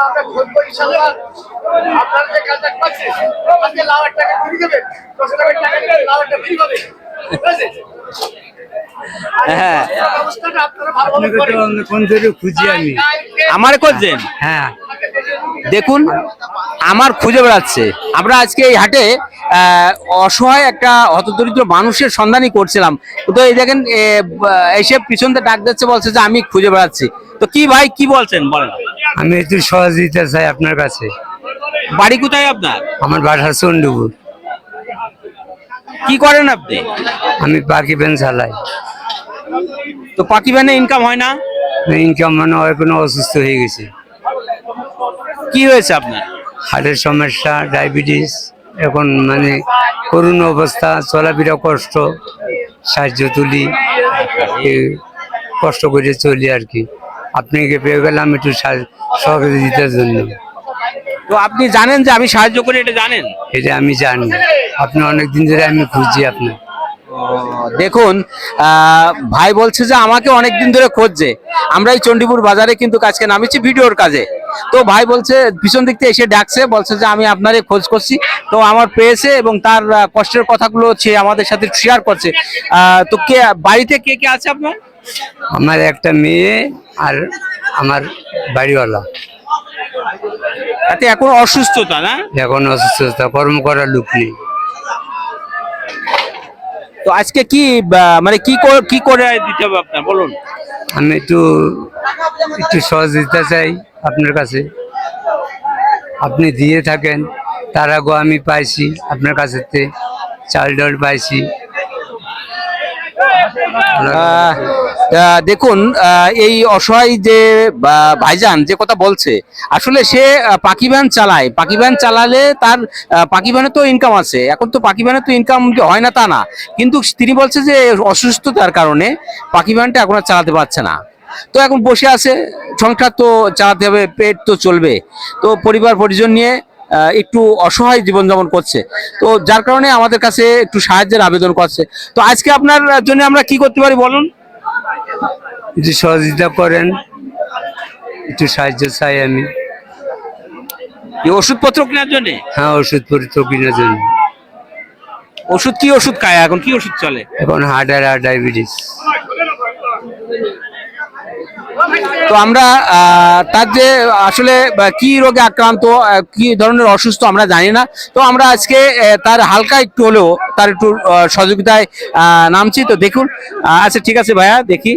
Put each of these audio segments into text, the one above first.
আমরা ঘুরবো ইনশাআল্লাহ। আপনারা যে কাজটা করছেন, আজকে লাভের টাকা ফিরে দেবেন, 10 টাকার টাকা দিলে লাভেরটা ফিরে পাবে। ঠিক আছে? হ্যাঁ ব্যবস্থাটা আপনারা ভালোভাবে করেন। কোন ধরে খুঁজি আমি আমার খুঁজছেন? হ্যাঁ দেখুন আমার খুঁজে বেড়াচ্ছে। আমরা আজকে এই হাটে অসহায় একটা হতদরিদ্র মানুষের সন্ধানই করছিলাম। তো এই দেখেন এসে পিছন থেকে ডাক দিচ্ছে, বলছে যে আমি খুঁজে বেড়াচ্ছি। তো কি ভাই কি বলছেন বলেন? আমি একটু সহযোগিতা চাই আপনার কাছে। বাড়ি কোথায় আপনার? আমার বাসা চন্ডীপুর। কি করেন আপনি? আমি পাখি ভ্যান চালাই। তো পাখি ভ্যানে ইনকাম হয় না? ইনকাম মানে হয় কোনো অসুস্থ হয়ে গেছে, কি হয়েছে আপনার? হার্টের সমস্যা, ডায়াবেটিস, এখন মানে করুণ অবস্থা, চলাফেরা কষ্ট, সাহায্য তুলি, এই কষ্ট করে চলি আর কি। আপনাকে পেয়ে গেলাম একটু সহযোগিতার জন্য। তো আপনি জানেন যে আমি সাহায্য করি, এটা জানেন? এটা আমি জানি, আপনি অনেকদিন ধরে আমি খুঁজছি আপনার। দেখুন ভাই বলছে যে আমাকে অনেকদিন ধরে খুঁজছে। আমরা এই চণ্ডীপুর বাজারে কিন্তু আজকে নামিছি ভিডিওর কাজে। তো ভাই বলছে পিছন দিক থেকে এসে ডাকছে, বলছে যে আমি আপনারই খোঁজ করছি। তো আমার পেয়েছে এবং তার কষ্টের কথাগুলো সে আমাদের সাথে শেয়ার করছে। তো কে বাড়িতে কে কে আছে আপনার? আমার একটা মেয়ে আর আমার বাড়িওয়ালা। তাতে এখন অসুস্থতা না? এখন অসুস্থতা, কর্ম করার লোক নেই। তো আজকে কি মানে কি করে দিতে হবে আপনার বলুন? আমি একটু সহযোগিতা চাই আপনার কাছে। আপনি দিয়ে থাকেন, তার আগে আমি পাইছি আপনার কাছে, চাল ডাল পাইছি। দেখুন এই অসহায় যে ভাইজান যে কথা বলছে, আসলে সে পাখি ভ্যান চালায়। পাখি ভ্যান চালালে তার পাখি ভ্যানে তো ইনকাম আছে। এখন তো পাখি ভ্যানে তো ইনকাম হয় না তা না, কিন্তু তিনি বলছে যে অসুস্থতার কারণে পাখি ভ্যানটা এখন আর চালাতে পারছে না। তো এখন বসে আছে, সংসার তো চালাতে হবে, পেট তো চলবে। তো পরিবার পরিজন নিয়ে একটু অসহায় জীবনযাপন করছে। তো যার কারণে আমাদের কাছে একটু সাহায্যের আবেদন করছে। তো আজকে আপনার জন্য আমরা কি করতে পারি বলুন? একটু সহযোগিতা করেন, একটু সাহায্য চাই আমি। এই ওষুধপত্র কেনার জন্য? হ্যাঁ, ওষুধপত্র কেনার জন্য। ওষুধ কি ওষুধ খায় এখন? কি ওষুধ চলে এখন হার্টের আর ডায়াবেটিস। তো আমরা তার যে আসলে কি রোগে আক্রান্ত, কি ধরনের অসুস্থ আমরা জানি না। তো আমরা আজকে তার হালকা একটু হলেও তার একটু সহযোগিতায় নামছি। তো দেখুন আচ্ছা ঠিক আছে ভাইয়া, দেখি।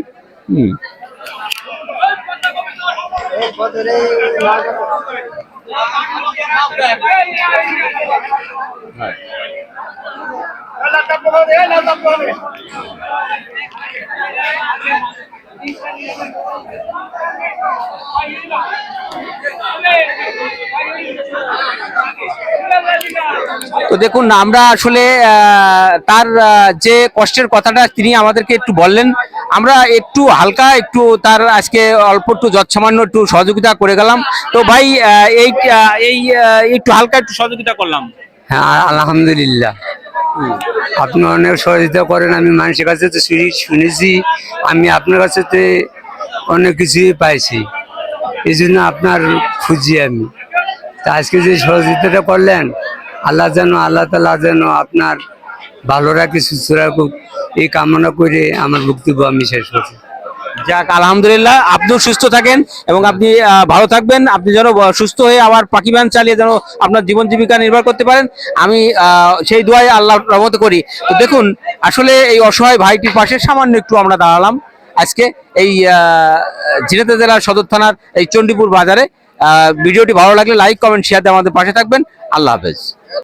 তো দেখুন আমরা আসলে তার যে কষ্টের কথাটা তিনি আমাদেরকে একটু বললেন। আমরা একটু হালকা একটু তার আজকে অল্প একটু যৎসামান্য একটু সহযোগিতা করে গেলাম। তো ভাই এই একটু হালকা একটু সহযোগিতা করলাম। হ্যাঁ, আলহামদুলিল্লাহ। আপনি অনেক সহযোগিতা করেন, আমি মানুষের কাছে তো শুনেছি, আমি আপনার কাছে তো অনেক কিছুই পাইছি, এই জন্য আপনার খুঁজি আমি। তা আজকে যে সহযোগিতাটা করলেন, আল্লাহ তাআলা যেন আপনার ভালো রাখি, সুস্থ রাখুক, এই কামনা করে আমার বক্তব্য আমি শেষ করছি। যাক আলহামদুলিল্লাহ, আপনিও সুস্থ থাকেন এবং আপনি ভালো থাকবেন। আপনি যেন সুস্থ হয়ে আবার পাখি ভ্যান চালিয়ে যেন আপনার জীবন জীবিকা নির্ভর করতে পারেন, আমি সেই দোয়াই আল্লাহর রহমতে করি। তো দেখুন আসলে এই অসহায় ভাইটির পাশে সামান্য একটু আমরা দাঁড়ালাম আজকে এই ঝিনাইদহ জেলার সদর থানার এই চণ্ডীপুর বাজারে। ভিডিওটি ভালো লাগলে লাইক কমেন্ট শেয়ার দিয়ে আমাদের পাশে থাকবেন। আল্লাহ হাফেজ।